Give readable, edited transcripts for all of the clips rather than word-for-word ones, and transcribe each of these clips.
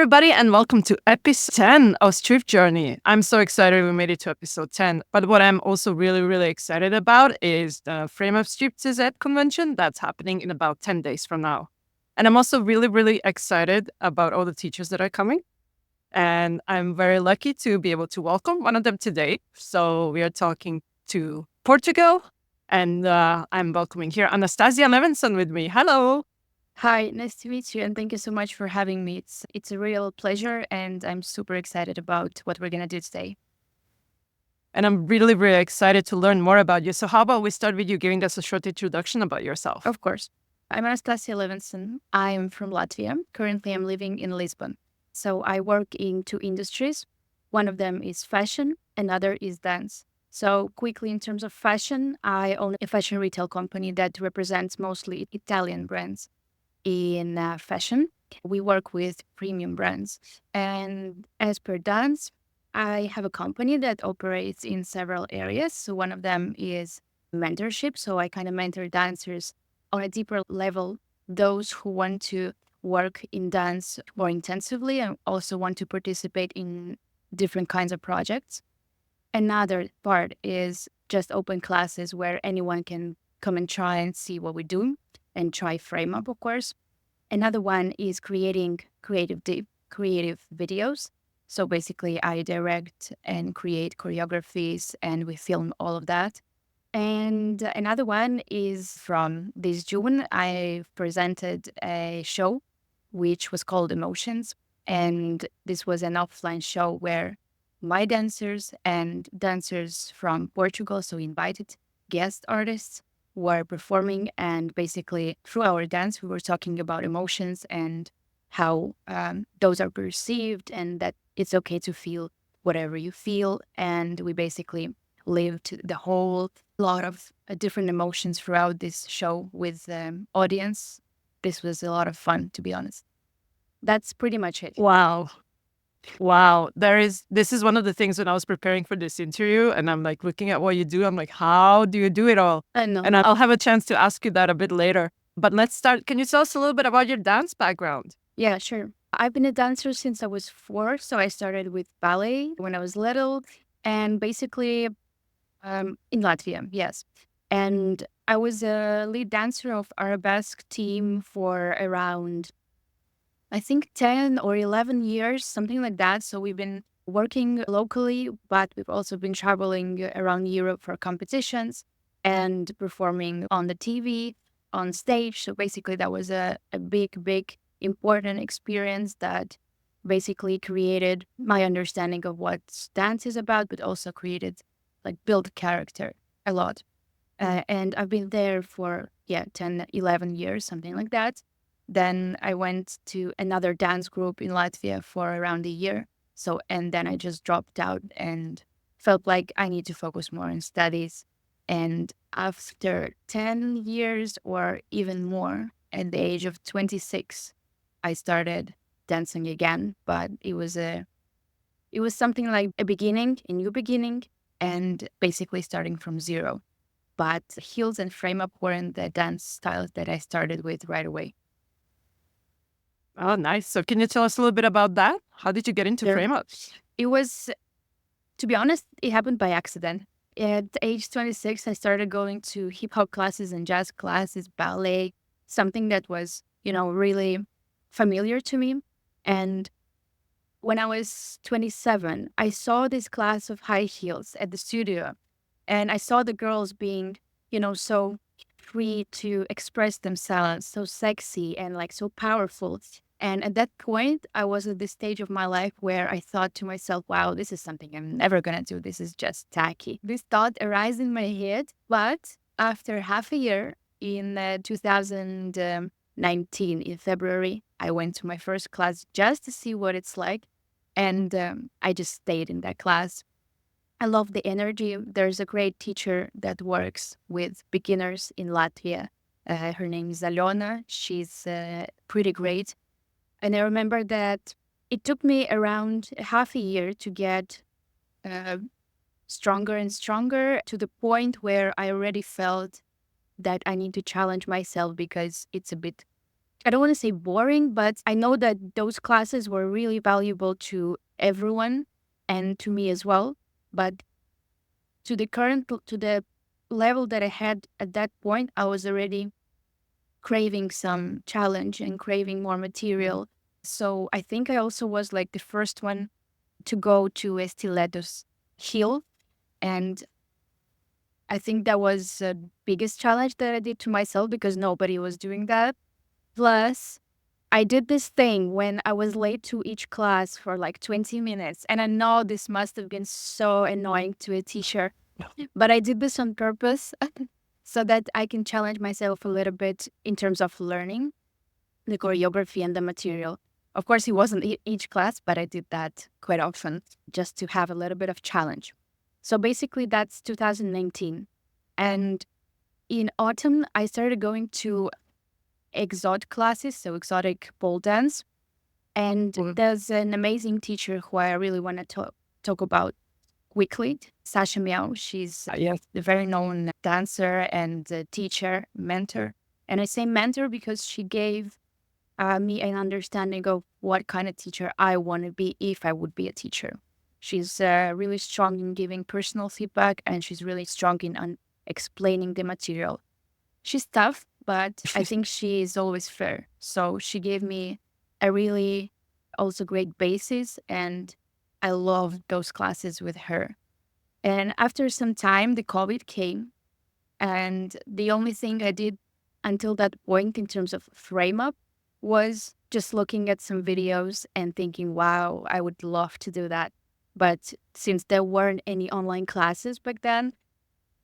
everybody, and welcome to episode 10 of StripJourney. I'm so excited we made it to episode 10. But what I'm also really, really excited about is the Frame of Strip convention that's happening in about 10 days from now. And I'm also really, really excited about all the teachers that are coming. And I'm very lucky to be able to welcome one of them today. So we are talking to Portugal, and I'm welcoming here Anastasia Levinson with me. Hello. Hi, nice to meet you, and thank you so much for having me. It's a real pleasure, and I'm super excited about what we're gonna do today. And I'm really, really excited to learn more about you. So how about we start with you giving us a short introduction about yourself? Of course, I'm Anastasia Levinson. I'm from Latvia. Currently, I'm living in Lisbon. So I work in two industries. One of them is fashion, another is dance. So quickly, in terms of fashion, I own a fashion retail company that represents mostly Italian brands in fashion. We work with premium brands. And as per dance, I have a company that operates in several areas. So one of them is mentorship. So I kind of mentor dancers on a deeper level, those who want to work in dance more intensively and also want to participate in different kinds of projects. Another part is just open classes where anyone can come and try and see what we do and try frame up, of course. Another one is creating creative videos. So basically, I direct and create choreographies, and we film all of that. And another one is from this June, I presented a show which was called Emotions. And this was an offline show where my dancers and dancers from Portugal, so invited guest artists, were performing. And basically, through our dance, we were talking about emotions and how those are perceived and that it's okay to feel whatever you feel. And we basically lived the whole lot of different emotions throughout this show with the audience. This was a lot of fun, to be honest. That's pretty much it. Wow. Wow. This is one of the things when I was preparing for this interview and I'm like looking at what you do. I'm like, how do you do it all? I know. And I'll have a chance to ask you that a bit later. But let's start. Can you tell us a little bit about your dance background? Yeah, sure. I've been a dancer since I was 4. So I started with ballet when I was little and basically in Latvia, yes. And I was a lead dancer of arabesque team for around, I think, 10 or 11 years, something like that. So we've been working locally, but we've also been traveling around Europe for competitions and performing on the TV, on stage. So basically, that was a big, big, important experience that basically created my understanding of what dance is about, but also created, like, build character a lot. And I've been there for, yeah, 10, 11 years, something like that. Then I went to another dance group in Latvia for around a year. So, and then I just dropped out and felt like I need to focus more on studies. And after 10 years or even more, at the age of 26, I started dancing again. But it was something like a new beginning, and basically starting from zero. But heels and frame up weren't the dance styles that I started with right away. Oh, nice. So can you tell us a little bit about that? How did you get into Sure. frame ups? It was, to be honest, it happened by accident. At age 26, I started going to hip hop classes and jazz classes, ballet, something that was, really familiar to me. And when I was 27, I saw this class of high heels at the studio, and I saw the girls being, so free to express themselves, so sexy and like so powerful. And at that point, I was at this stage of my life where I thought to myself, wow, this is something I'm never going to do. This is just tacky. This thought arose in my head. But after half a year in 2019, in February, I went to my first class just to see what it's like. And I just stayed in that class. I love the energy. There's a great teacher that works with beginners in Latvia. Her name is Alona. She's pretty great. And I remember that it took me around half a year to get uh, stronger and stronger to the point where I already felt that I need to challenge myself because it's a bit I don't want to say boring, but I know that those classes were really valuable to everyone and to me as well. But to the level that I had at that point, I was already craving some challenge and craving more material. So I think I also was like the first one to go to Estiletos Hill. And I think that was the biggest challenge that I did to myself because nobody was doing that. Plus, I did this thing when I was late to each class for like 20 minutes. And I know this must have been so annoying to a teacher, but I did this on purpose so that I can challenge myself a little bit in terms of learning the choreography and the material. Of course, it wasn't each class, but I did that quite often just to have a little bit of challenge. So basically, that's 2019. And in autumn, I started going to exotic classes, so exotic pole dance. And there's an amazing teacher who I really want to talk about quickly, Sasha Miao. She's Yes. a very known dancer and teacher, mentor. And I say mentor because she gave me an understanding of what kind of teacher I want to be if I would be a teacher. She's really strong in giving personal feedback, and she's really strong in explaining the material. She's tough, but I think she is always fair. So she gave me a really also great basis, and I loved those classes with her. And after some time, the COVID came, and the only thing I did until that point in terms of frame up was just looking at some videos and thinking, wow, I would love to do that. But since there weren't any online classes back then,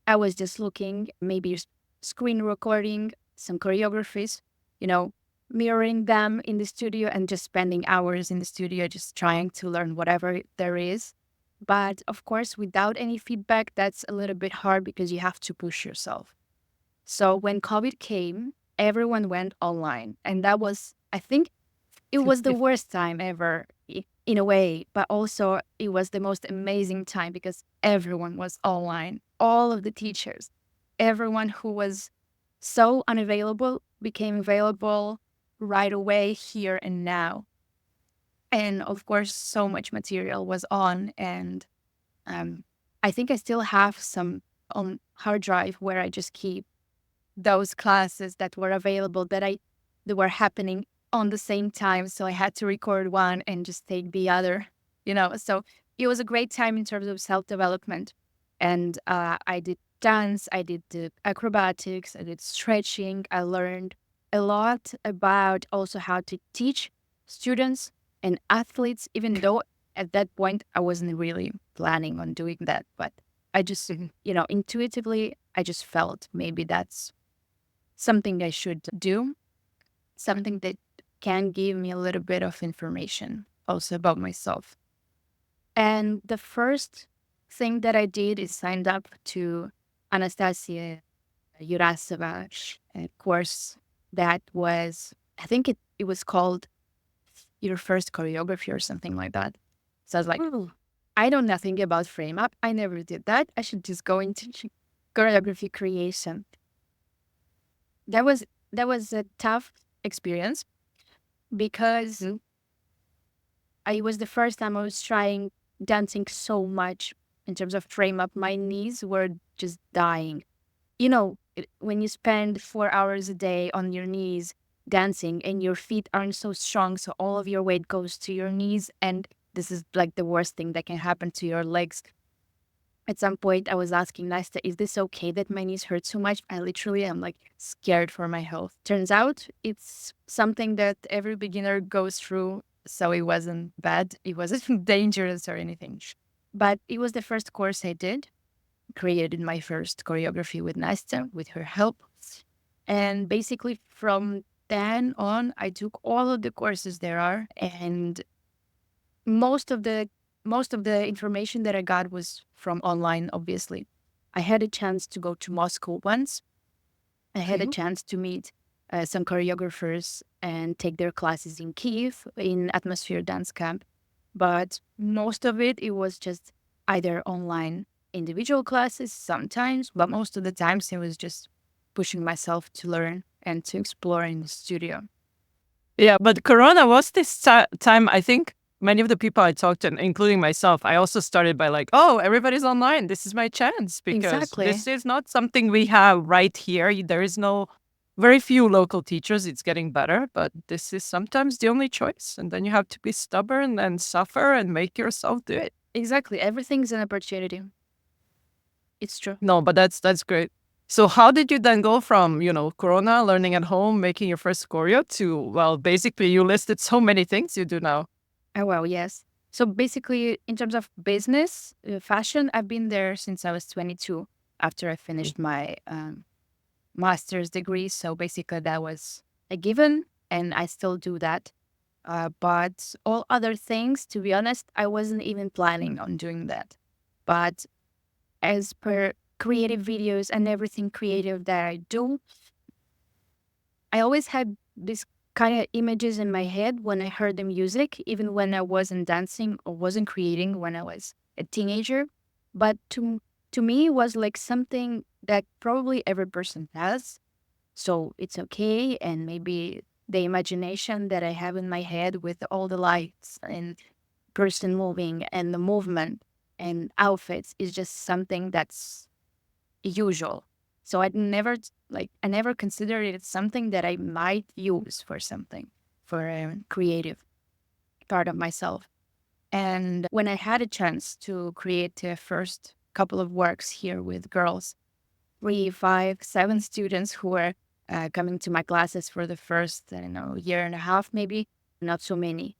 I was just looking, maybe screen recording some choreographies, you know, mirroring them in the studio and just spending hours in the studio, just trying to learn whatever there is. But of course, without any feedback, that's a little bit hard because you have to push yourself. So when COVID came, everyone went online. And that was, I think, it was the worst time ever in a way, but also it was the most amazing time because everyone was online. All of the teachers, everyone who was so unavailable became available right away, here and now. And of course, so much material was on. And I think I still have some on hard drive where I just keep those classes that were available that were happening on the same time. So I had to record one and just take the other, you know. So it was a great time in terms of self-development. And I did dance, I did the acrobatics, I did stretching. I learned a lot about also how to teach students and athletes, even though at that point I wasn't really planning on doing that. But I just, intuitively, I just felt maybe that's something I should do, something that can give me a little bit of information also about myself. And the first thing that I did is signed up to Anastasia Levinson course that was, I think it was called Your First Choreography or something like that. So I was like, I know nothing about frame up. I never did that. I should just go into choreography creation. That was a tough experience because it was the first time I was trying dancing so much in terms of frame up. My knees were just dying. When you spend 4 hours a day on your knees dancing and your feet aren't so strong, so all of your weight goes to your knees, and this is like the worst thing that can happen to your legs. At some point, I was asking Nasta, is this okay that my knees hurt so much? I literally am like scared for my health. Turns out it's something that every beginner goes through. So it wasn't bad. It wasn't dangerous or anything. But it was the first course I did. Created my first choreography with Nasta, with her help. And basically from then on, I took all of the courses there are. And most of the information that I got was from online, obviously. I had a chance to go to Moscow once. I had a chance to meet some choreographers and take their classes in Kiev in Atmosphere Dance Camp. But most of it was just either online individual classes sometimes, but most of the times it was just pushing myself to learn and to explore in the studio. Yeah, but Corona was this time, I think many of the people I talked to, including myself, I also started by like, oh, everybody's online. This is my chance because Exactly. this is not something we have right here. There is no very few local teachers. It's getting better, but this is sometimes the only choice. And then you have to be stubborn and suffer and make yourself do it. Exactly. Everything's an opportunity. It's true. No, but that's great. So how did you then go from, Corona, learning at home, making your first choreo to, well, basically you listed so many things you do now. Oh, well, yes. So basically, in terms of business, fashion, I've been there since I was 22 after I finished my master's degree. So basically, that was a given, and I still do that. But all other things, to be honest, I wasn't even planning on doing that. But as per creative videos and everything creative that I do, I always had this kind of images in my head when I heard the music, even when I wasn't dancing or wasn't creating when I was a teenager. But to me, it was like something that probably every person has. So it's okay. And maybe the imagination that I have in my head with all the lights and person moving and the movement and outfits is just something that's usual. So I never considered it something that I might use for something, for a creative part of myself. And when I had a chance to create the first couple of works here with girls, 3, 5, 7 students who were coming to my classes for the first, I don't know, year and a half, maybe, not so many.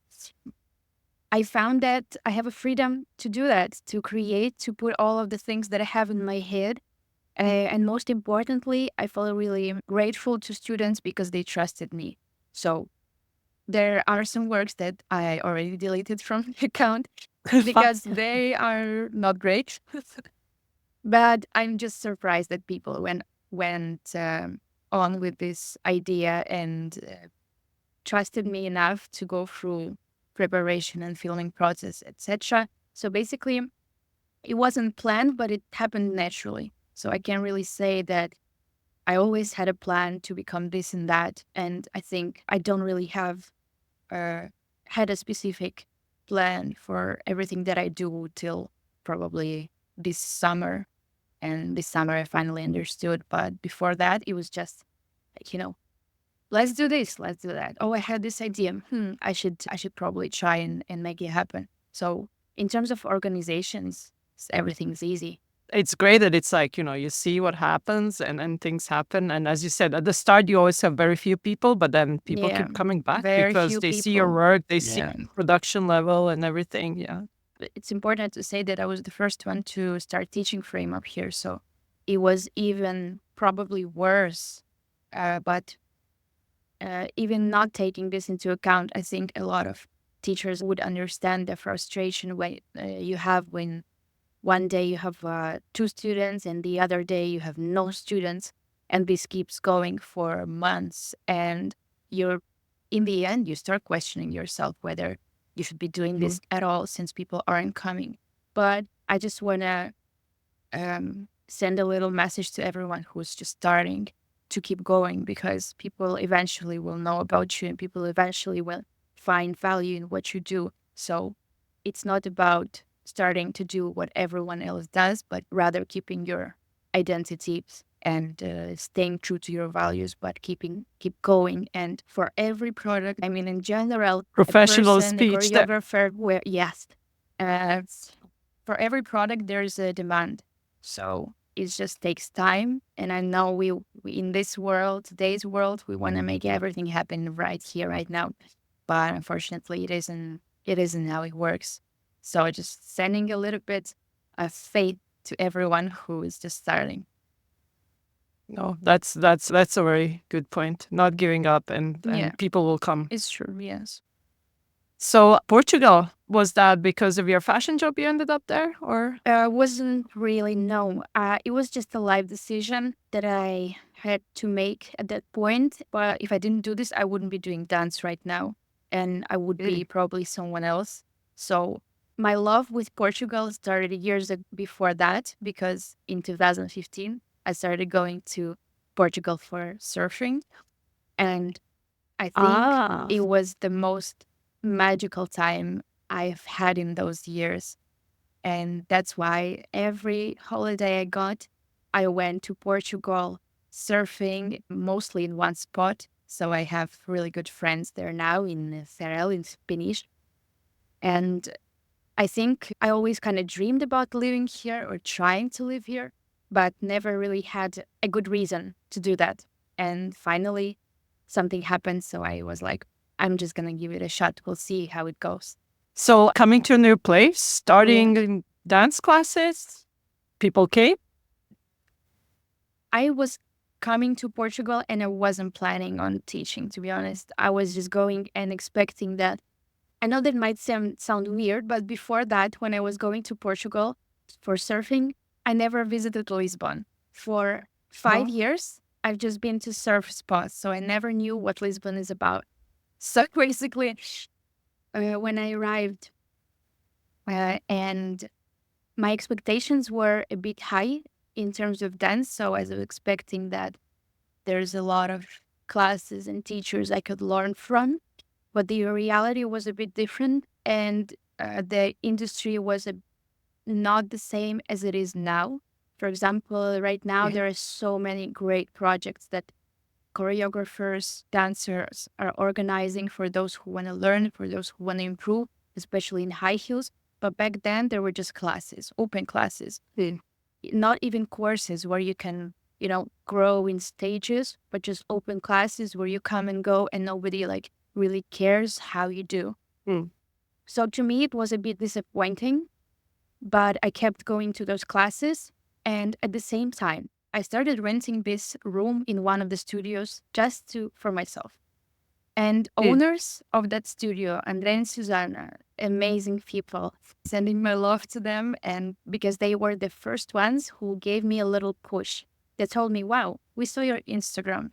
I found that I have a freedom to do that, to create, to put all of the things that I have in my head. And most importantly, I felt really grateful to students because they trusted me. So there are some works that I already deleted from the account because they are not great. But I'm just surprised that people went on with this idea and trusted me enough to go through preparation and filming process, etc. So basically, it wasn't planned, but it happened naturally. So I can't really say that I always had a plan to become this and that. And I think I don't really have had a specific plan for everything that I do till probably this summer. And this summer I finally understood. But before that, it was just like, let's do this, let's do that. Oh, I had this idea. I should probably try and make it happen. So in terms of organizations, everything's easy. It's great that it's like, you see what happens and things happen. And as you said, at the start, you always have very few people, but then people Yeah, keep coming back very because few they see your people. work, they see Yeah. production level and everything. Yeah. But it's important to say that I was the first one to start teaching frame up here. So it was even probably worse. But even not taking this into account, I think a lot of teachers would understand the frustration you have when one day you have 2 students and the other day you have no students, and this keeps going for months. And you're in the end, you start questioning yourself whether you should be doing Mhm. this at all since people aren't coming. But I just want to send a little message to everyone who's just starting to keep going, because people eventually will know about you and people eventually will find value in what you do. So it's not about starting to do what everyone else does, but rather keeping your identity and staying true to your values, but keep going. And for every product, I mean, in general, a Professional person, a speech there. choreographer, where yes, uh, for every product there is a demand. So it just takes time. And I know we in this world, today's world, we want to make everything happen right here, right now. But unfortunately, it isn't how it works. So just sending a little bit of faith to everyone who is just starting. No, that's a very good point. Not giving up Yeah, and people will come. it's true. Yes. So Portugal, was that because of your fashion job you ended up there or? Wasn't really, no. It was just a life decision that I had to make at that point. But if I didn't do this, I wouldn't be doing dance right now, and I would be Mm. probably someone else. So my love with Portugal started years before that, because in 2015 I started going to Portugal for surfing, and I think Ah, it was the most magical time I've had in those years. And that's why every holiday I got, I went to Portugal surfing mostly in one spot. So I have really good friends there now in Ferrell, in Spanish. And I think I always kind of dreamed about living here or trying to live here, but never really had a good reason to do that. And finally, something happened. So I was like, I'm just going to give it a shot. We'll see how it goes. so coming to a new place, Yeah. starting in dance classes, people came. I was coming to Portugal and I wasn't planning on teaching, to be honest. I was just going and expecting that. I know that might sound weird, but before that, when I was going to Portugal for surfing, I never visited Lisbon. For 5 years, I've just been to surf spots, so I never knew what Lisbon is about. So basically, when I arrived, and my expectations were a bit high in terms of dance, so I was expecting that there's a lot of classes and teachers I could learn from, but the reality was a bit different, and the industry was not the same as it is now. For example, right now there are so many great projects that choreographers, dancers are organizing for those who want to learn, for those who want to improve, especially in high heels. But back then, there were just classes, open classes, not even courses where you can, grow in stages, but just open classes where you come and go and nobody like really cares how you do. Mm. So to me, it was a bit disappointing, but I kept going to those classes. And at the same time, I started renting this room in one of the studios just for myself. And Mm. owners of that studio, Andre and Susanna, amazing people, sending my love to them. And because they were the first ones who gave me a little push. They told me, wow, we saw your Instagram.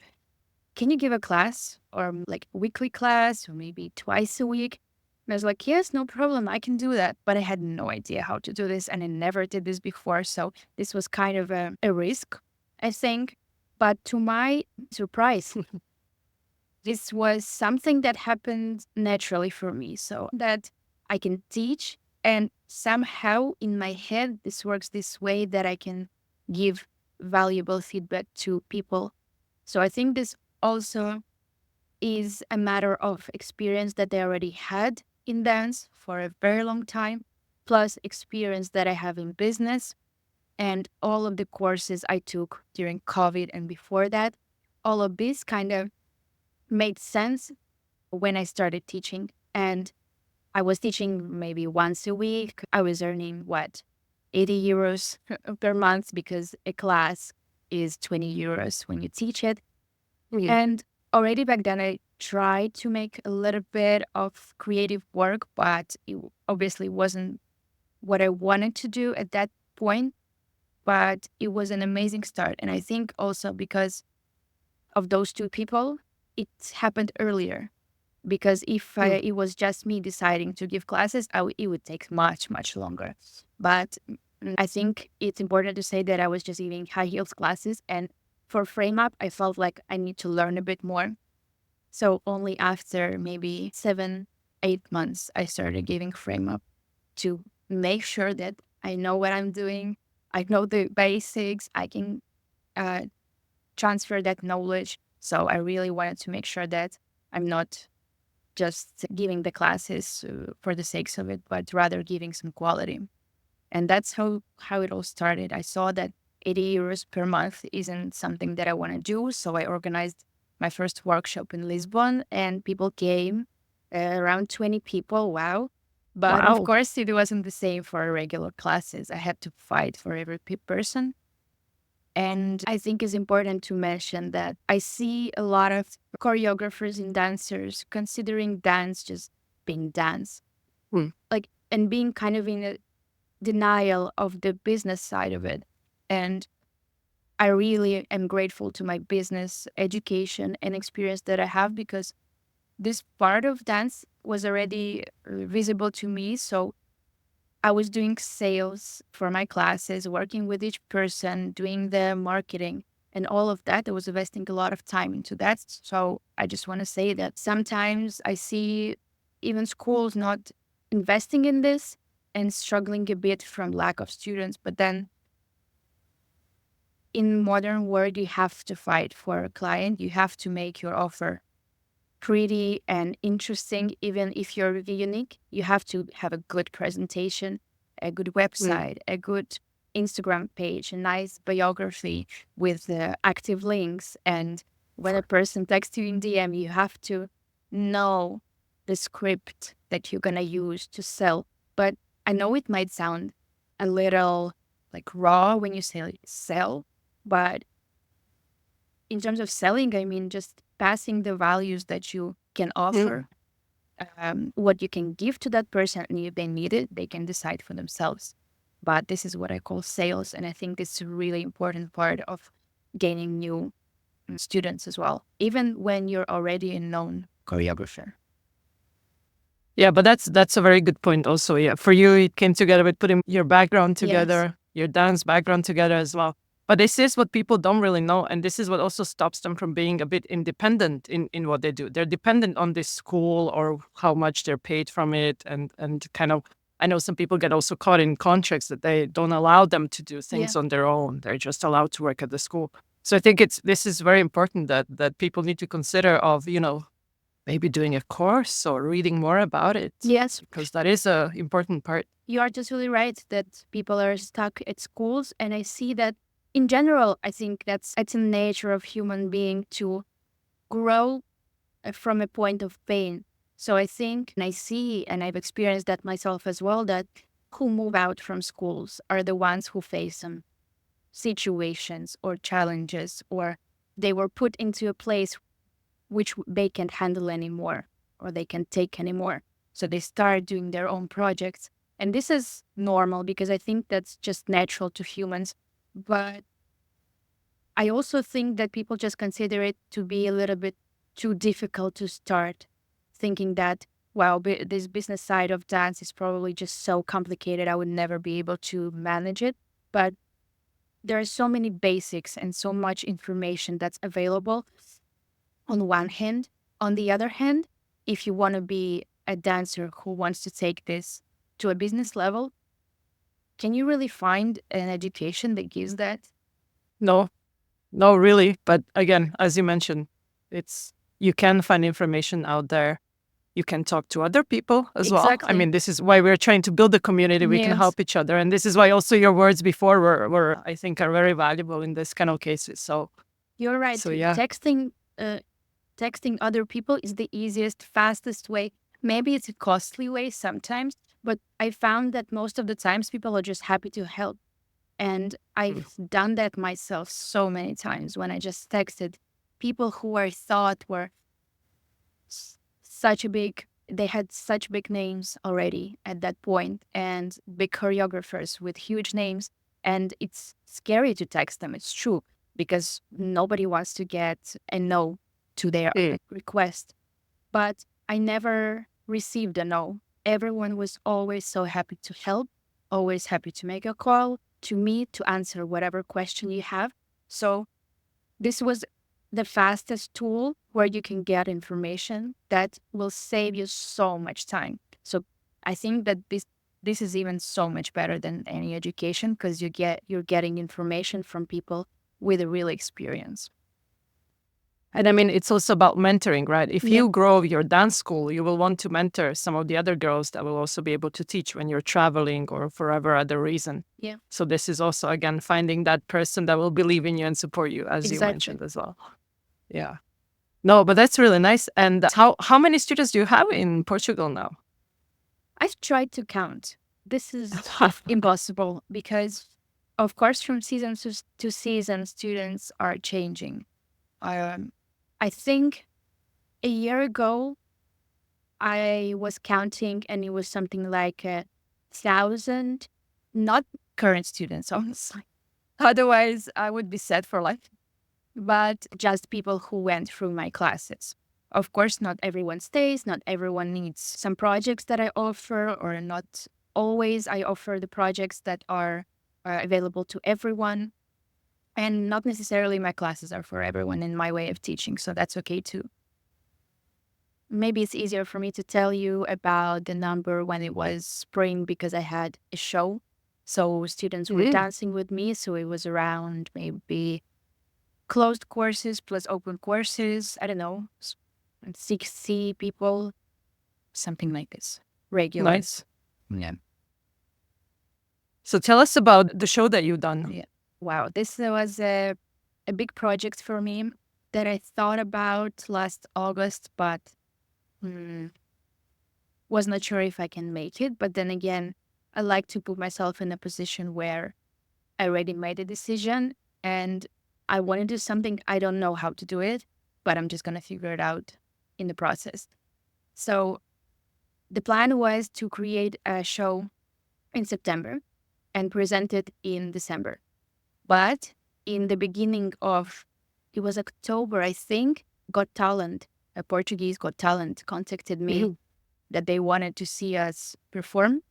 Can you give a class or like a weekly class or maybe twice a week? And I was like, yes, no problem. I can do that. But I had no idea how to do this and I never did this before. So this was kind of a risk, I think. But to my surprise, this was something that happened naturally for me. So that I can teach and somehow in my head, this works this way that I can give valuable feedback to people. So I think this also is a matter of experience that they already had in dance for a very long time, plus experience that I have in business and all of the courses I took during COVID and before that. All of this kind of made sense when I started teaching. And I was teaching maybe once a week. I was earning what, 80 euros per month because a class is 20 euros when you teach it. Mm. And already back then, I tried to make a little bit of creative work, but it obviously wasn't what I wanted to do at that point. But it was an amazing start. And I think also because of those two people, it happened earlier. Because if Mm. it was just me deciding to give classes, it would take much, much longer. But I think it's important to say that I was just giving high heels classes. And for frame up, I felt like I need to learn a bit more. So only after maybe 7, 8 months, I started giving frame up to make sure that I know what I'm doing. I know the basics. I can uh, transfer that knowledge. So I really wanted to make sure that I'm not just giving the classes for the sakes of it, but rather giving some quality. And that's how it all started. I saw that 80 euros per month isn't something that I want to do. So I organized my first workshop in Lisbon and people came, around 20 people. Wow. But of Wow. course, it wasn't the same for regular classes. I had to fight for every person. And I think it's important to mention that I see a lot of choreographers and dancers considering dance just being dance, Mm. like, and being kind of in a denial of the business side of it. And I really am grateful to my business education and experience that I have because this part of dance was already visible to me. So I was doing sales for my classes, working with each person, doing the marketing. and all of that. I was investing a lot of time into that. So I just want to say that sometimes I see even schools not investing in this and struggling a bit from lack of students. But then in modern world, you have to fight for a client. You have to make your offer pretty and interesting. Even if you're really unique, you have to have a good presentation, a good website, a good Instagram page, a nice biography with active links. And when a person texts you in DM, you have to know the script that you're going to use to sell. But I know it might sound a little like raw when you say sell, but in terms of selling, I mean, just passing the values that you can offer, what you can give to that person. And if they need it, they can decide for themselves. But this is what I call sales. And I think it's a really important part of gaining new students as well, even when you're already a known choreographer. Yeah, but that's a very good point also. Yeah, for you, it came together with putting your background together, your dance background together as well. But this is what people don't really know. And this is what also stops them from being a bit independent in what they do. They're dependent on this school or how much they're paid from it. And kind of, I know some people get also caught in contracts that they don't allow them to do things on their own. They're just allowed to work at the school. So I think this is very important that people need to consider of, maybe doing a course or reading more about it. Yes. Because that is a important part. You are just really right that people are stuck at schools. And I see that in general, I think it's a nature of human being to grow from a point of pain. So I think, and I see, and I've experienced that myself as well, that who move out from schools are the ones who face some situations or challenges, or they were put into a place which they can't handle anymore, or they can't take anymore. So they start doing their own projects. And this is normal because I think that's just natural to humans. But I also think that people just consider it to be a little bit too difficult to start, thinking that, wow, this business side of dance is probably just so complicated, I would never be able to manage it. But there are so many basics and so much information that's available on one hand. On the other hand, if you want to be a dancer who wants to take this to a business level, can you really find an education that gives that? No, really. But again, as you mentioned, you can find information out there. You can talk to other people as well. I mean, this is why we're trying to build a community. We can help each other. And this is why also your words before were I think, are very valuable in this kind of cases. So you're right. So yeah. Texting other people is the easiest, fastest way. Maybe it's a costly way sometimes, but I found that most of the times people are just happy to help. And I've done that myself so many times when I just texted people who I thought were they had such big names already at that point, and big choreographers with huge names. And it's scary to text them, it's true, because nobody wants to get a no to their request. But I never received a no. Everyone was always so happy to help, always happy to make a call to me to answer whatever question you have. So this was the fastest tool where you can get information that will save you so much time. So I think that this is even so much better than any education, because you're getting information from people with a real experience. And I mean, it's also about mentoring, right? If you grow your dance school, you will want to mentor some of the other girls that will also be able to teach when you're traveling or for whatever other reason. Yeah. So this is also, again, finding that person that will believe in you and support you, as you mentioned as well. Yeah. No, but that's really nice. And how many students do you have in Portugal now? I've tried to count. This is impossible because, of course, from season to season, students are changing. I think a year ago, I was counting and it was something like 1,000, not current students, honestly. Otherwise, I would be set for life. But just people who went through my classes. Of course, not everyone stays, not everyone needs some projects that I offer, or not always I offer the projects that are available to everyone. And not necessarily my classes are for everyone in my way of teaching. So that's okay too. Maybe it's easier for me to tell you about the number when it was spring because I had a show. So students were Mm. dancing with me. So it was around maybe closed courses plus open courses. I don't know, 60 people, something like this. Regular. Nice. Yeah. So tell us about the show that you've done. Yeah. Wow. This was a big project for me that I thought about last August, but mm, was not sure if I can make it. But then again, I like to put myself in a position where I already made a decision and I want to do something. I don't know how to do it, but I'm just going to figure it out in the process. So the plan was to create a show in September and present it in December. But in the beginning of, it was October, I think, Got Talent, a Portuguese Got Talent, contacted me Mhm. that they wanted to see us perform.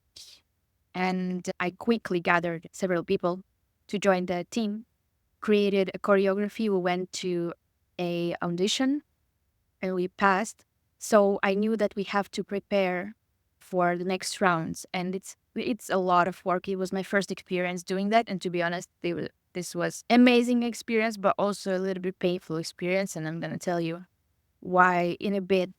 And I quickly gathered several people to join the team, created a choreography. We went to a audition and we passed. So I knew that we have to prepare for the next rounds. And it's a lot of work. It was my first experience doing that. And to be honest, this was amazing experience, but also a little bit painful experience. And I'm going to tell you why in a bit.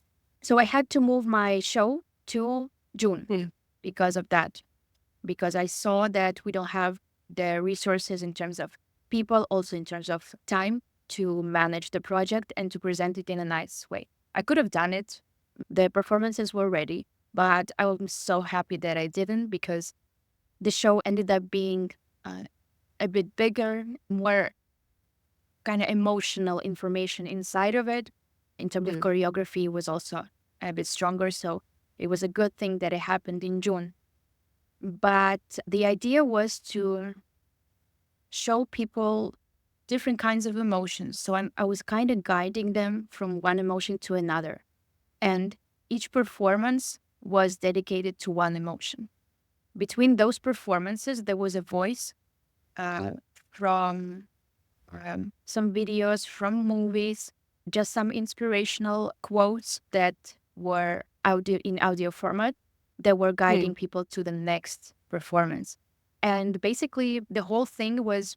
So I had to move my show to June Mm. because of that, because I saw that we don't have the resources in terms of people, also in terms of time to manage the project and to present it in a nice way. I could have done it. The performances were ready, but I was so happy that I didn't because the show ended up being uh, a bit bigger, more kind of emotional information inside of it. In terms of Mm. choreography, it was also a bit stronger. So it was a good thing that it happened in June. But the idea was to show people different kinds of emotions. So I was kind of guiding them from one emotion to another. And each performance was dedicated to one emotion. Between those performances, there was a voice from some videos, from movies, just some inspirational quotes that were audio format that were guiding Mm. people to the next performance. And basically, the whole thing was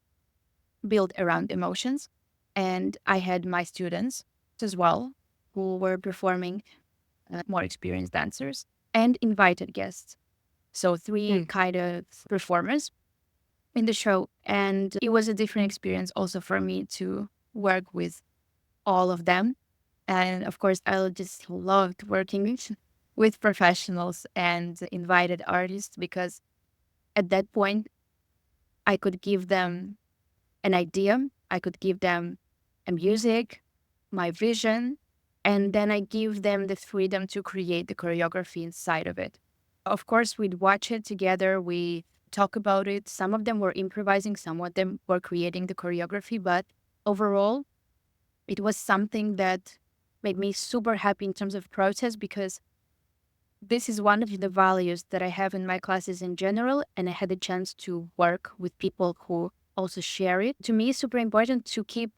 built around emotions. And I had my students as well who were performing, more experienced dancers, and invited guests. So, three Mm. kind of performers in the show. And it was a different experience also for me to work with all of them. And of course, I just loved working with professionals and invited artists because at that point, I could give them an idea, I could give them a music, my vision, and then I give them the freedom to create the choreography inside of it. Of course, we'd watch it together, we talk about it. Some of them were improvising, some of them were creating the choreography, but overall, it was something that made me super happy in terms of process because this is one of the values that I have in my classes in general, and I had the chance to work with people who also share it. To me, it's super important to keep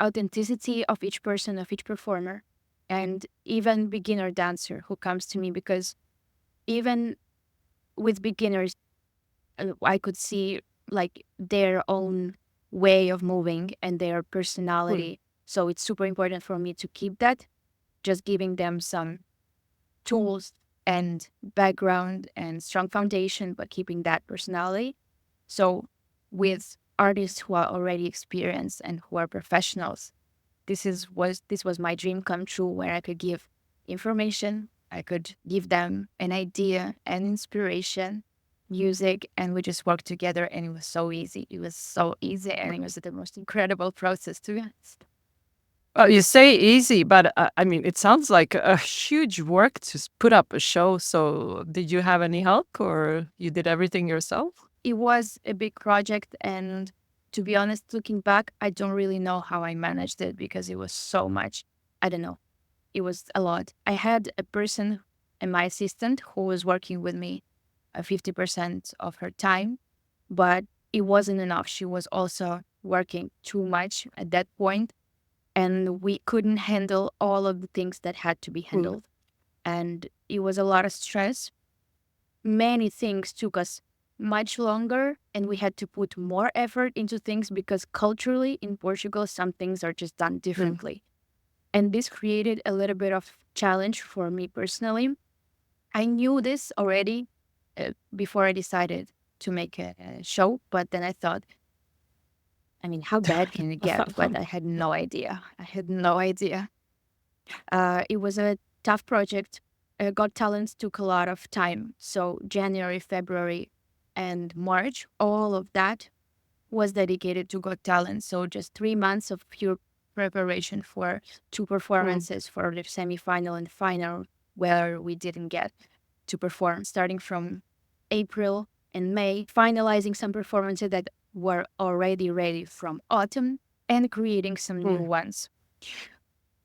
authenticity of each person, of each performer, and even beginner dancer who comes to me because even with beginners, I could see like their own way of moving and their Mm. personality. So it's super important for me to keep that, just giving them some tools and background and strong foundation, but keeping that personality. So with artists who are already experienced and who are professionals, this was my dream come true where I could give information, I could give them an idea and inspiration, music, and we just worked together and it was so easy. It was so easy and it was the most incredible process to be honest. You say easy, but I mean, it sounds like a huge work to put up a show. So, did you have any help, or you did everything yourself? It was a big project and to be honest, looking back, I don't really know how I managed it because it was so much. I don't know. It was a lot. I had a person and my assistant who was working with me 50% of her time, but it wasn't enough. She was also working too much at that point, and we couldn't handle all of the things that had to be handled. And it was a lot of stress. Many things took us much longer, and we had to put more effort into things because culturally in Portugal, some things are just done differently. And this created a little bit of challenge for me personally. I knew this already before I decided to make a show, but then I thought, I mean, how bad can it get? But I had no idea. I had no idea. It was a tough project. Got Talents took a lot of time. So January, February, and March, all of that was dedicated to Got Talent. So just 3 months of pure preparation for two performances for the semifinal and final, where we didn't get to perform, starting from April and May, finalizing some performances that were already ready from autumn and creating some new ones.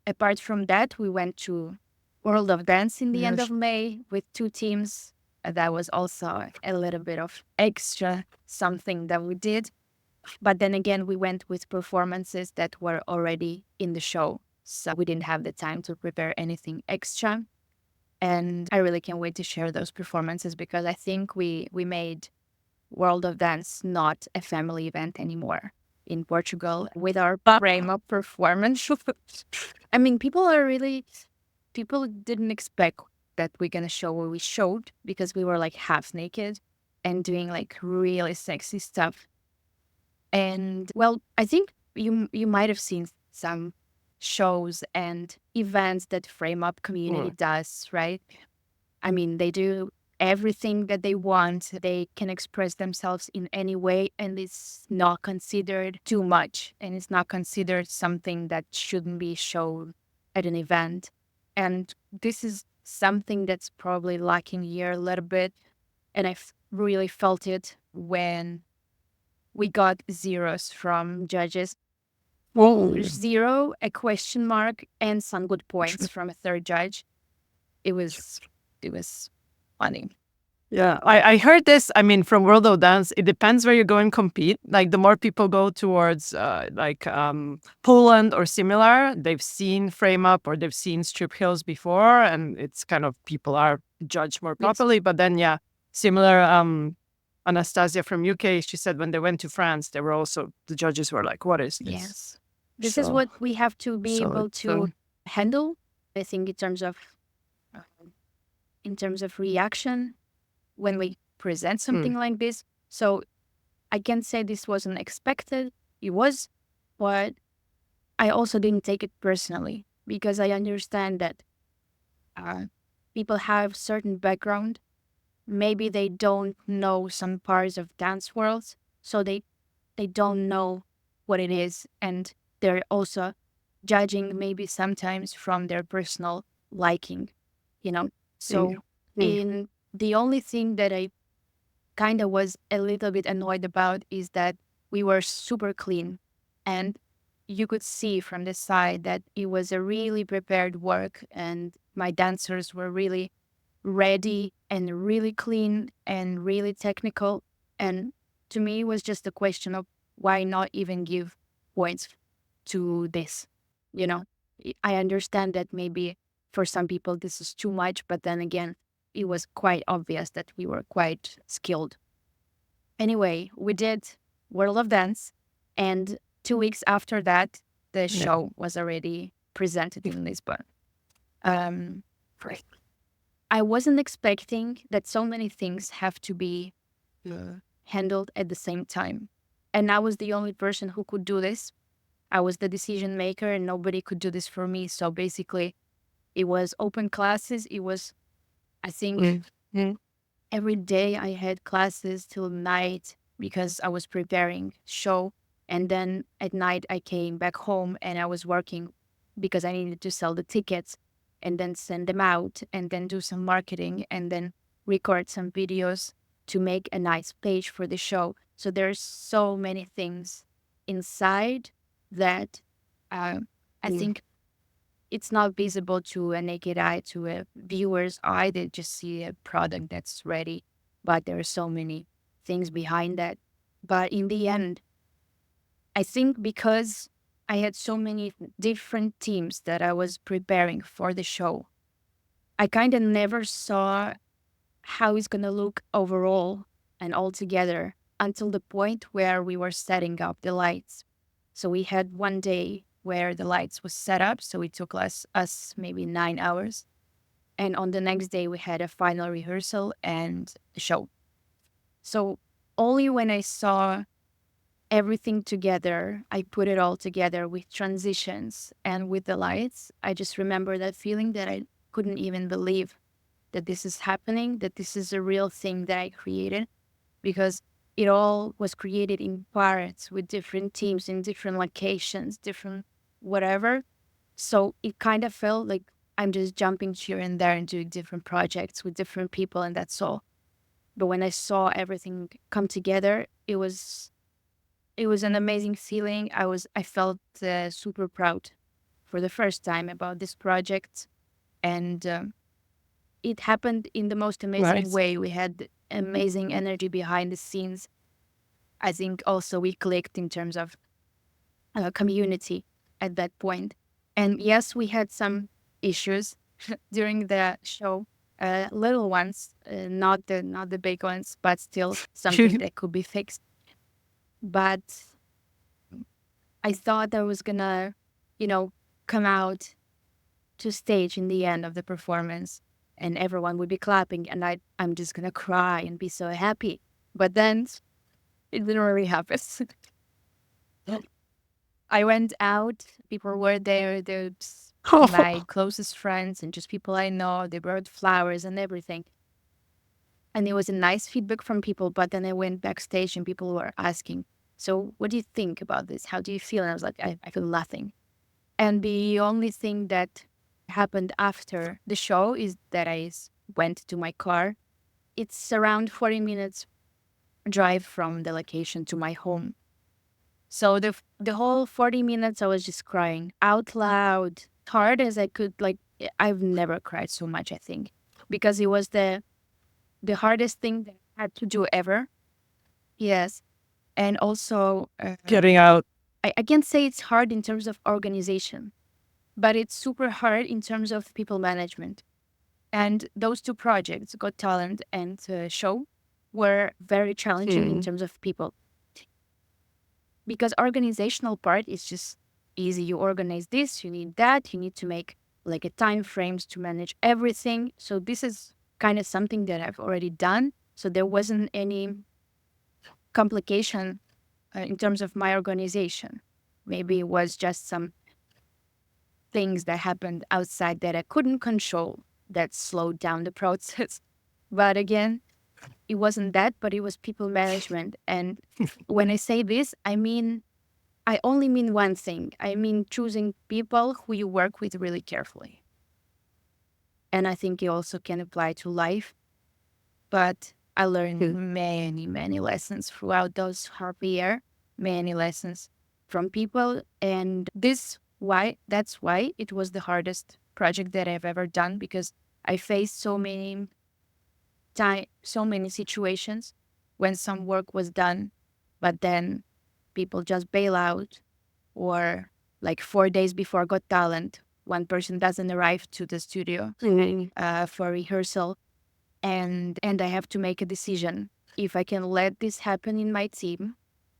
Apart from that, we went to World of Dance in the end of May with 2 teams. That was also a little bit of extra something that we did. But then again, we went with performances that were already in the show. So we didn't have the time to prepare anything extra. And I really can't wait to share those performances because I think we made World of Dance not a family event anymore in Portugal with our frame up performance. I mean, people didn't expect that we're going to show what we showed because we were like half naked and doing like really sexy stuff. And well, I think you might have seen some shows and events that Frame Up community does, right? I mean, they do everything that they want. They can express themselves in any way, and it's not considered too much, and it's not considered something that shouldn't be shown at an event. And this is something that's probably lacking here a little bit, and I really felt it when we got zeros from judges. 0, a question mark, and some good points from a third judge. It was funny. Yeah, I heard this. I mean, from World of Dance, it depends where you go and compete. Like the more people go towards Poland or similar, they've seen Frame Up or they've seen Strip Hills before, and it's kind of people are judged more properly. But then, yeah, similar. Anastasia from UK, she said when they went to France, they were also the judges were like, "What is this?" Yes, this is what we have to be able to handle. I think in terms of reaction when we present something like this. So I can't say this wasn't expected. It was, but I also didn't take it personally because I understand that people have certain background. Maybe they don't know some parts of dance worlds, so they don't know what it is, and they're also judging maybe sometimes from their personal liking, you know. So in the only thing that I kind of was a little bit annoyed about is that we were super clean, and you could see from the side that it was a really prepared work, and my dancers were really ready and really clean and really technical. And to me, it was just a question of why not even give points to this, you know? I understand that maybe for some people this is too much, but then again, it was quite obvious that we were quite skilled. Anyway, we did World of Dance, and 2 weeks after that, the show was already presented in Lisbon. I wasn't expecting that so many things have to be handled at the same time. And I was the only person who could do this. I was the decision maker and nobody could do this for me. So basically, it was open classes. It was, I think, every day I had classes till night because I was preparing show. And then at night I came back home and I was working because I needed to sell the tickets and then send them out and then do some marketing and then record some videos to make a nice page for the show. So there's so many things inside that I think it's not visible to a naked eye, to a viewer's eye. They just see a product that's ready, but there are so many things behind that. But in the end, I think because I had so many different teams that I was preparing for the show, I kind of never saw how it's going to look overall and all together until the point where we were setting up the lights. So we had one day where the lights was set up. So it took us maybe 9 hours. And on the next day, we had a final rehearsal and a show. So only when I saw everything together, I put it all together with transitions and with the lights. I just remember that feeling that I couldn't even believe that this is happening, that this is a real thing that I created, because it all was created in parts with different teams in different locations, different whatever. So it kind of felt like I'm just jumping here and there and doing different projects with different people, and that's all. But when I saw everything come together, it was an amazing feeling. I felt super proud for the first time about this project, and it happened in the most amazing Nice. way. We had amazing energy behind the scenes. I think also we clicked in terms of community at that point. And yes, we had some issues during the show, little ones, not the big ones, but still something that could be fixed. But I thought I was gonna, you know, come out to stage in the end of the performance and everyone would be clapping and I'm just gonna cry and be so happy. But then it didn't really happen. I went out, people were there, my closest friends and just people I know, they brought flowers and everything. And it was a nice feedback from people, but then I went backstage and people were asking, so what do you think about this? How do you feel? And I was like, I feel nothing. And the only thing that happened after the show is that went to my car. It's around 40 minutes drive from the location to my home. So the whole 40 minutes I was just crying out loud, hard as I could. Like I've never cried so much, I think, because it was the hardest thing that I had to do ever. Yes. And also Getting out. I can't say it's hard in terms of organization, but it's super hard in terms of people management. And those two projects, Got Talent and Show, were very challenging in terms of people. Because organizational part is just easy. You organize this, you need that, you need to make like a time frames to manage everything. So this is kind of something that I've already done. So there wasn't any complication in terms of my organization. Maybe it was just some things that happened outside that I couldn't control that slowed down the process. But again, it wasn't that, but it was people management. And when I say this, I only mean one thing. I mean choosing people who you work with really carefully. And I think it also can apply to life. But I learned many, many lessons throughout those half year, many lessons from people. And that's why it was the hardest project that I've ever done, because I faced so many situations when some work was done, but then people just bail out, or like 4 days before Got Talent, one person doesn't arrive to the studio for rehearsal, and I have to make a decision if I can let this happen in my team,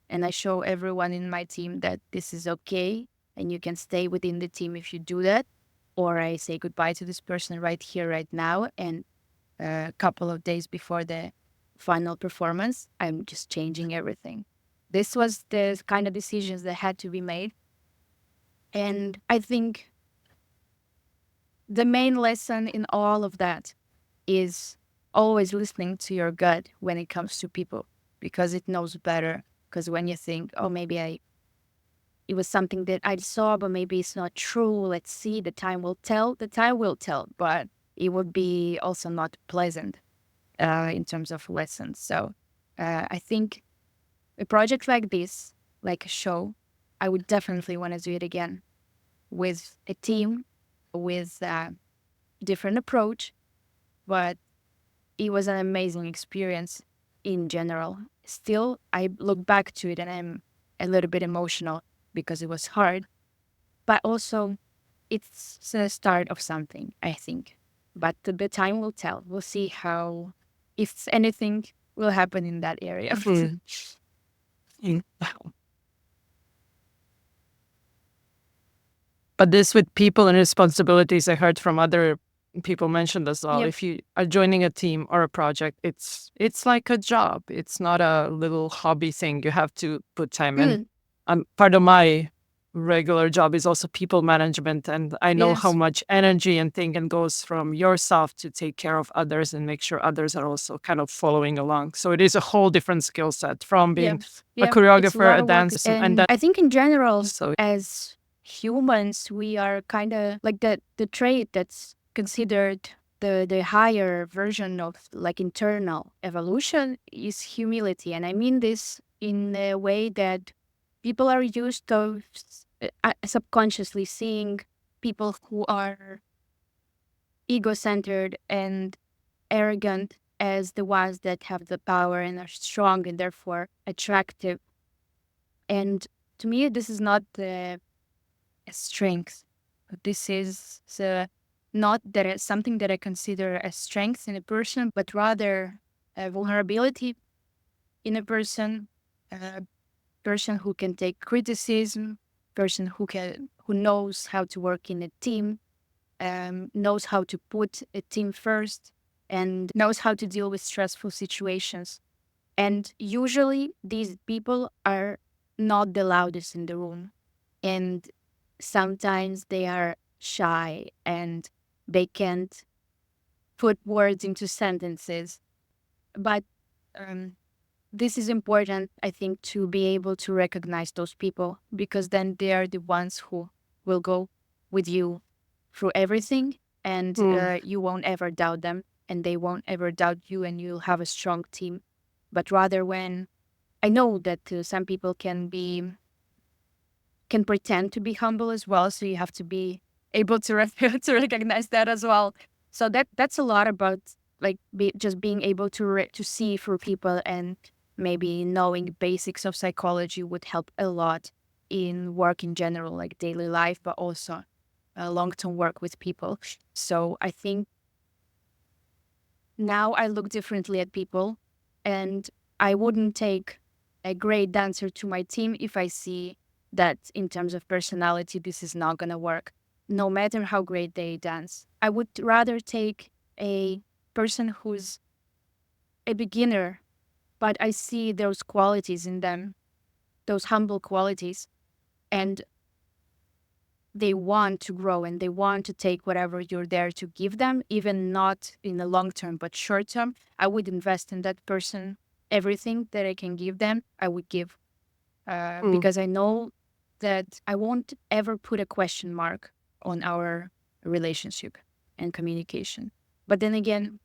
and I show everyone in my team that this is okay and you can stay within the team if you do that, or I say goodbye to this person right here, right now, and a couple of days before the final performance, I'm just changing everything. This was the kind of decisions that had to be made. And I think the main lesson in all of that is always listening to your gut when it comes to people, because it knows better. Because when you think, oh, maybe it was something that I saw, but maybe it's not true. Let's see, the time will tell. The time will tell, but it would be also not pleasant in terms of lessons. So I think a project like this, like a show, I would definitely want to do it again with a team, with a different approach. But it was an amazing experience in general. Still, I look back to it and a little bit emotional because it was hard, but also it's the start of something, I think. But the time will tell. We'll see how, if anything, will happen in that area. But this with people and responsibilities, I heard from other people mentioned as well. Yep. If you are joining a team or a project, it's like a job. It's not a little hobby thing. You have to put time in. Mm, Part of my regular job is also people management, and I know how yes. much energy and thinking goes from yourself to take care of others and make sure others are also kind of following along. So it is a whole different skill set from Yeah. being a Yeah. It's a choreographer, lot a of work. dancer, and And that. I think in general, So as humans, we are kind of like the trait that's considered the higher version of like internal evolution is humility. And I mean this in a way that people are used to subconsciously seeing people who are ego-centered and arrogant as the ones that have the power and are strong and therefore attractive. And to me, this is not a strength. This is not that it's something that I consider a strength in a person, but rather a vulnerability in a person, a person who can take criticism, person who knows how to work in a team, knows how to put a team first, and knows how to deal with stressful situations. And usually, these people are not the loudest in the room. And sometimes they are shy and they can't put words into sentences. But um, this is important, I think, to be able to recognize those people because then they are the ones who will go with you through everything and mm, you won't ever doubt them and they won't ever doubt you and you'll have a strong team. But rather when I know that some people can pretend to be humble as well. So you have to be able to to recognize that as well. So that's a lot about like just being able to to see through people and maybe knowing basics of psychology would help a lot in work in general, like daily life, but also long-term work with people. So I think now I look differently at people and I wouldn't take a great dancer to my team if I see that in terms of personality, this is not going to work, no matter how great they dance. I would rather take a person who's a beginner, but I see those qualities in them, those humble qualities, and they want to grow and they want to take whatever you're there to give them, even not in the long term, but short term. I would invest in that person. Everything that I can give them, I would give mm, because I know that I won't ever put a question mark on our relationship and communication. But then again,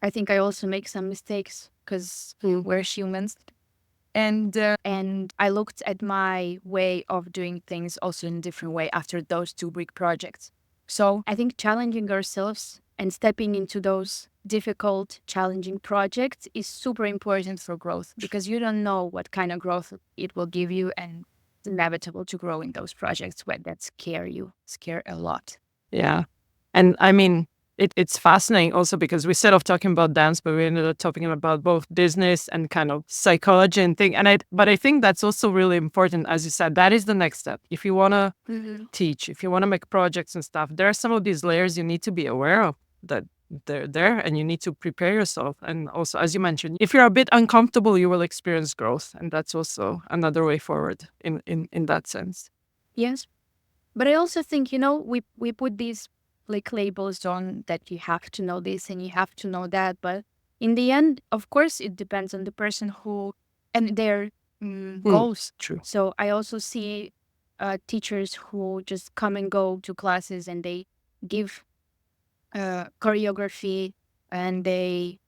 I think I also make some mistakes because mm. we're humans. And I looked at my way of doing things also in a different way after those two big projects. So I think challenging ourselves and stepping into those difficult, challenging projects is super important for growth because you don't know what kind of growth it will give you, and it's inevitable to grow in those projects where that scare a lot. Yeah. And I mean, it's fascinating also because we set off talking about dance, but we ended up talking about both business and kind of psychology and thing. But I think that's also really important. As you said, that is the next step. If you want to teach, if you want to make projects and stuff, there are some of these layers you need to be aware of that they're there and you need to prepare yourself. And also, as you mentioned, if you're a bit uncomfortable, you will experience growth. And that's also another way forward in that sense. Yes. But I also think, we put these like labels on that you have to know this and you have to know that. But in the end, of course, it depends on the person who and their Mm, goals. true. So I also see teachers who just come and go to classes and they give choreography and they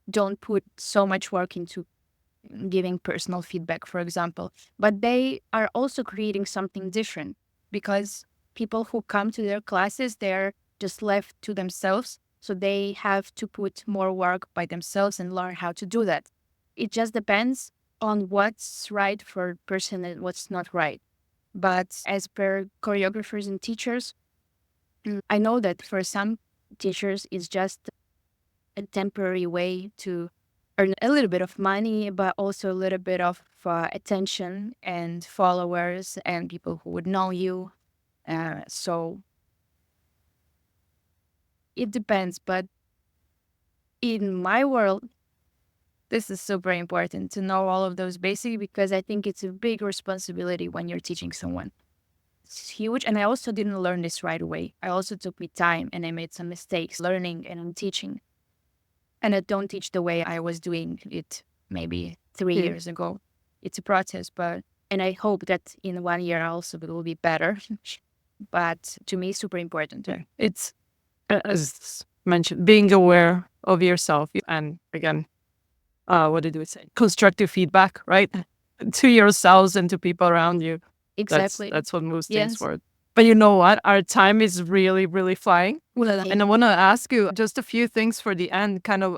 don't put so much work into giving personal feedback, for example. But they are also creating something different because people who come to their classes, they're just left to themselves. So they have to put more work by themselves and learn how to do that. It just depends on what's right for a person and what's not right. But as per choreographers and teachers, I know that for some teachers, it's just a temporary way to earn a little bit of money, but also a little bit of attention and followers and people who would know you. So it depends. But in my world, this is super important to know all of those basics because I think it's a big responsibility when you're teaching someone. It's huge. And I also didn't learn this right away. I also took me time and I made some mistakes learning and I'm teaching. And I don't teach the way I was doing it maybe 3 years ago. It's a process, and I hope that in 1 year also it will be better. But to me, super important. Yeah. It's, as mentioned, being aware of yourself and again, what did we say? Constructive feedback, right? To yourselves and to people around you. Exactly. That's what moves things Yes. forward. But you know what? Our time is really, really flying. And I want to ask you just a few things for the end, kind of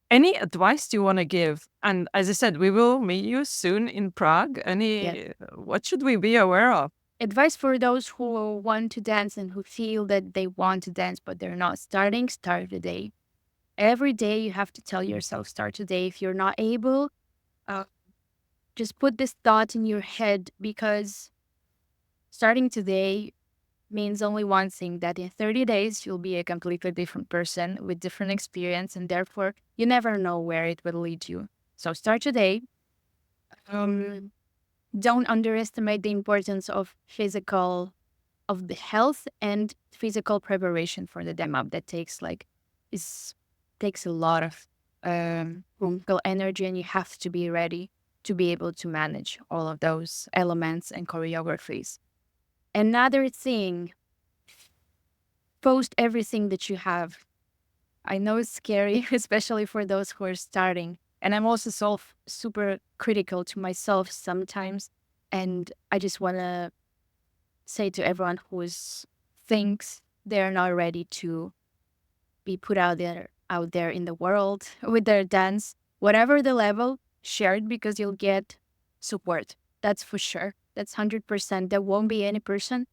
any advice do you want to give? And as I said, we will meet you soon in Prague. What should we be aware of? Advice for those who want to dance and who feel that they want to dance, but they're not starting, start today. Every day you have to tell yourself, start today. If you're not able, just put this thought in your head because starting today means only one thing, that in 30 days you'll be a completely different person with different experience and therefore you never know where it will lead you. So start today. Don't underestimate the importance of the health and physical preparation for the demo. That takes takes a lot of physical energy and you have to be ready to be able to manage all of those elements and choreographies. Another thing, post everything that you have. I know it's scary, especially for those who are starting. And I'm also super critical to myself sometimes. And I just want to say to everyone who thinks they're not ready to be put out there in the world with their dance, whatever the level, share it because you'll get support. That's for sure. That's 100%. There won't be any person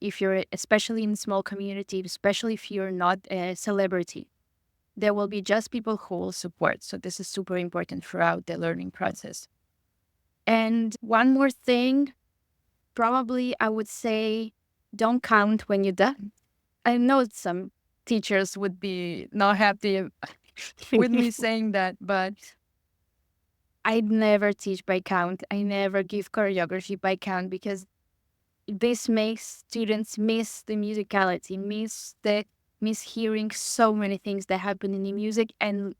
if you're, especially in a small community, especially if you're not a celebrity, there will be just people who will support. So this is super important throughout the learning process. And one more thing, probably I would say, don't count when you're done. I know some teachers would be not happy with me saying that, but I never teach by count. I never give choreography by count because this makes students miss the musicality, miss hearing so many things that happen in the music, and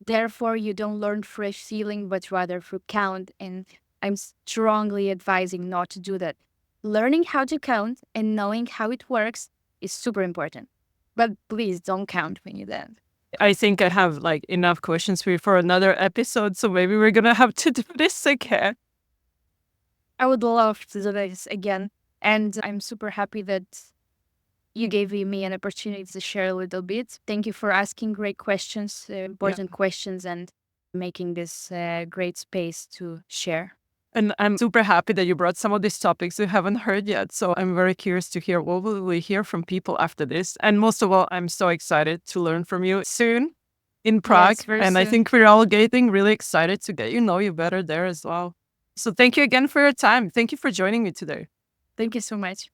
therefore you don't learn fresh feeling, but rather through count. And I'm strongly advising not to do that. Learning how to count and knowing how it works is super important. But please don't count when you dance. I think I have enough questions for you for another episode, so maybe we're gonna have to do this again. I would love to do this again. And I'm super happy that you gave me an opportunity to share a little bit. Thank you for asking great questions, important questions, and making this great space to share. And I'm super happy that you brought some of these topics we haven't heard yet. So I'm very curious to hear what will we hear from people after this. And most of all, I'm so excited to learn from you soon in Prague. Yes, very and I soon. think we're all getting really excited to get know you better there as well. So thank you again for your time. Thank you for joining me today. Thank you so much.